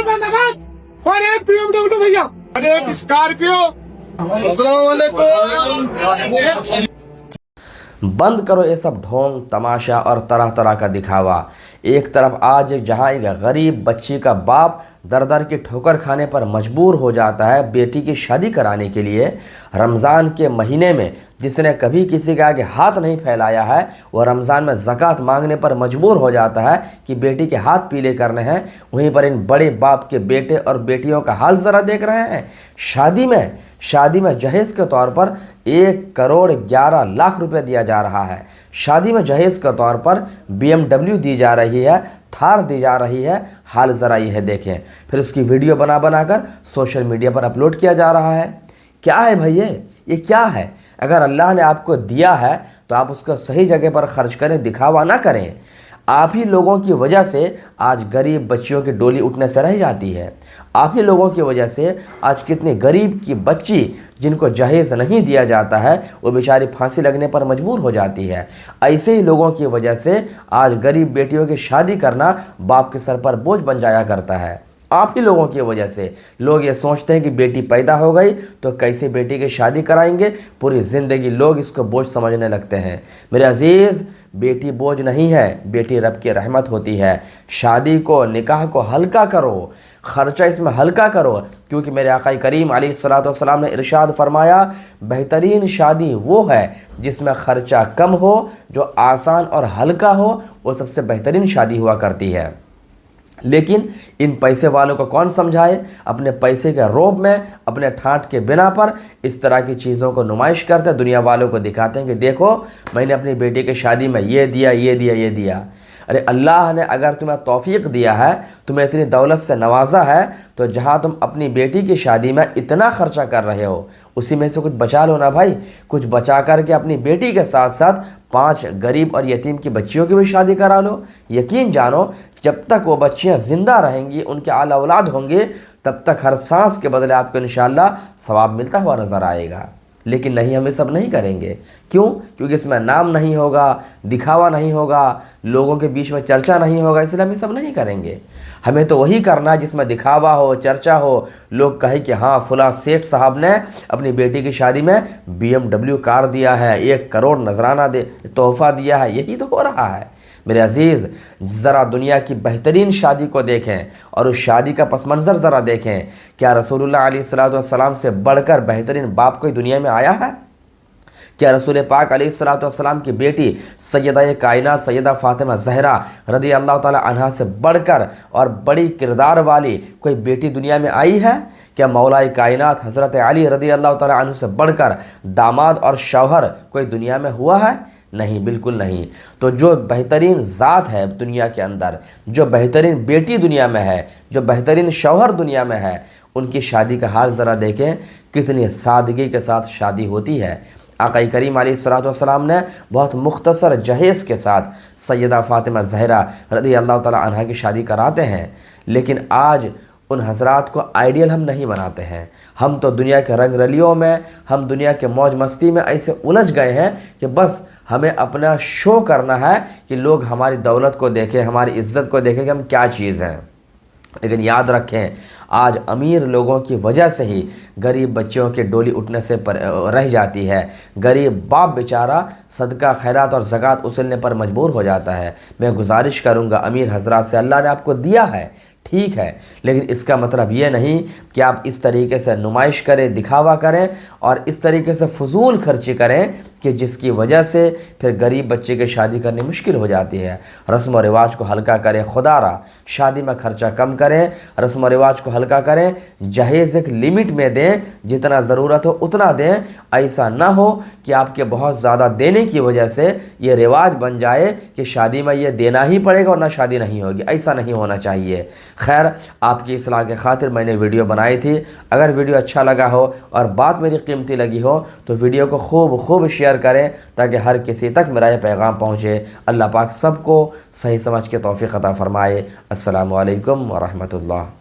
जिंदाबाद और एक BMW भैया और एक स्कॉर्पियो। बंद करो ये सब ढोंग तमाशा और तरह तरह का दिखावा। एक तरफ आज जहां एक गरीब बच्ची का बाप दर दर की ठोकर खाने पर मजबूर हो जाता है बेटी की शादी कराने के लिए, रमज़ान के महीने में जिसने कभी किसी के आगे हाथ नहीं फैलाया है वो रमज़ान में ज़कात मांगने पर मजबूर हो जाता है कि बेटी के हाथ पीले करने हैं। वहीं पर इन बड़े बाप के बेटे और बेटियों का हाल ज़रा देख रहे हैं। शादी में जहेज़ के तौर पर 1,11,00,000 रुपये दिया जा रहा है। शादी में जहेज़ के तौर पर BMW दी जा रही है, थार दी जा रही है। हाल ज़रा यह देखें। फिर उसकी वीडियो बना कर सोशल मीडिया पर अपलोड किया जा रहा है। क्या है भैया, ये क्या है? अगर अल्लाह ने आपको दिया है तो आप उसको सही जगह पर खर्च करें, दिखावा ना करें। आप ही लोगों की वजह से आज गरीब बच्चियों की डोली उठने से रह जाती है। आप ही लोगों की वजह से आज कितनी गरीब की बच्ची जिनको जहेज़ नहीं दिया जाता है वो बेचारी फांसी लगने पर मजबूर हो जाती है। ऐसे ही लोगों की वजह से आज गरीब बेटियों की शादी करना बाप के सर पर बोझ बन जाया करता है। आप ही लोगों की वजह से लोग ये सोचते हैं कि बेटी पैदा हो गई तो कैसे बेटी की शादी कराएंगे, पूरी ज़िंदगी लोग इसको बोझ समझने लगते हैं। मेरे अज़ीज़, बेटी बोझ नहीं है, बेटी रब की रहमत होती है। शादी को, निकाह को हल्का करो, ख़र्चा इसमें हल्का करो, क्योंकि मेरे आका करीम अलैहिस्सलाम ने इरशाद फरमाया बेहतरीन शादी वो है जिसमें ख़र्चा कम हो, जो आसान और हल्का हो, वो सबसे बेहतरीन शादी हुआ करती है। लेकिन इन पैसे वालों को कौन समझाए? अपने पैसे के रोब में, अपने ठाठ के बिना पर इस तरह की चीज़ों को नुमाइश करते, दुनिया वालों को दिखाते हैं कि देखो मैंने अपनी बेटी की शादी में ये दिया, ये दिया, ये दिया। अरे अल्लाह ने अगर तुम्हें तौफीक दिया है, तुम्हें इतनी दौलत से नवाजा है, तो जहाँ तुम अपनी बेटी की शादी में इतना खर्चा कर रहे हो उसी में से कुछ बचा लो ना भाई। कुछ बचा करके अपनी बेटी के साथ साथ 5 गरीब और यतीम की बच्चियों की भी शादी करा लो। यकीन जानो जब तक वो बच्चियाँ ज़िंदा रहेंगी, उनके आला औलाद होंगे, तब तक हर सांस के बदले आपको इंशाअल्लाह सवाब मिलता हुआ नज़र आएगा। लेकिन नहीं, हम ये सब नहीं करेंगे। क्यों? क्योंकि इसमें नाम नहीं होगा, दिखावा नहीं होगा, लोगों के बीच में चर्चा नहीं होगा, इसलिए हम ये सब नहीं करेंगे। हमें तो वही करना है जिसमें दिखावा हो, चर्चा हो, लोग कहे कि हाँ फलां सेठ साहब ने अपनी बेटी की शादी में BMW कार दिया है, 1 करोड़ नजराना तोहफा दिया है। यही तो हो रहा है। मेरे अज़ीज़, ज़रा दुनिया की बेहतरीन शादी को देखें और उस शादी का पस मंज़र ज़रा देखें। क्या रसूलुल्लाह अलैहिस्सलाम से बढ़कर बेहतरीन बाप कोई दुनिया में आया है? क्या रसूल पाक अलैहिस्सलाम की बेटी सैयदा कायनात सैयदा फ़ातिमा ज़हरा रज़ी अल्लाह ताला अन्हा से बढ़कर और बड़ी किरदार वाली कोई बेटी दुनिया में आई है? क्या मौलाए कायनात हज़रत अली रज़ी अल्लाह ताला अन्हु से बढ़कर दामाद और शौहर कोई दुनिया में हुआ है? नहीं, बिल्कुल नहीं। तो जो बेहतरीन ज़ात है दुनिया के अंदर, जो बेहतरीन बेटी दुनिया में है, जो बेहतरीन शौहर दुनिया में है, उनकी शादी का हाल ज़रा देखें, कितनी सादगी के साथ शादी होती है। आका करीम अलैहिस्सलाम ने बहुत मुख्तसर जहेज़ के साथ सैयदा फ़ातिमा ज़हरा रज़ी अल्लाह ताला अन्हा की शादी कराते हैं। लेकिन आज उन हज़रात को आइडियल हम नहीं बनाते हैं। हम तो दुनिया के रंग रलियों में, हम दुनिया के मौज मस्ती में ऐसे उलझ गए हैं कि बस हमें अपना शो करना है कि लोग हमारी दौलत को देखें, हमारी इज़्ज़त को देखें कि हम क्या चीज़ हैं। लेकिन याद रखें, आज अमीर लोगों की वजह से ही गरीब बच्चियों की डोली उठने से रह जाती है। गरीब बाप बेचारा सदका खैरात और ज़कात उसूलने पर मजबूर हो जाता है। मैं गुजारिश करूँगा अमीर हज़रात से, अल्लाह ने आपको दिया है, ठीक है, लेकिन इसका मतलब ये नहीं कि आप इस तरीके से नुमाइश करें, दिखावा करें और इस तरीके से फजूल खर्ची करें कि जिसकी वजह से फिर गरीब बच्चे की शादी करनी मुश्किल हो जाती है। रस्म व रिवाज को हल्का करें, खुदारा शादी में खर्चा कम करें, रस्म व रिवाज को हल्का करें, जहेज़ एक लिमिट में दें, जितना ज़रूरत हो उतना दें। ऐसा ना हो कि आपके बहुत ज़्यादा देने की वजह से ये रिवाज बन जाए कि शादी में ये देना ही पड़ेगा और ना शादी नहीं होगी। ऐसा नहीं होना चाहिए। खैर, आपकी इस्लाह के खातिर मैंने वीडियो बनाई थी। अगर वीडियो अच्छा लगा हो और बात मेरी कीमती लगी हो तो वीडियो को खूब शेयर करें ताकि हर किसी तक मेरा ये पैगाम पहुँचे। अल्लाह पाक सबको सही समझ के तौफीक अता फरमाए। अस्सलामु अलैकुम व रहमतुल्लाह।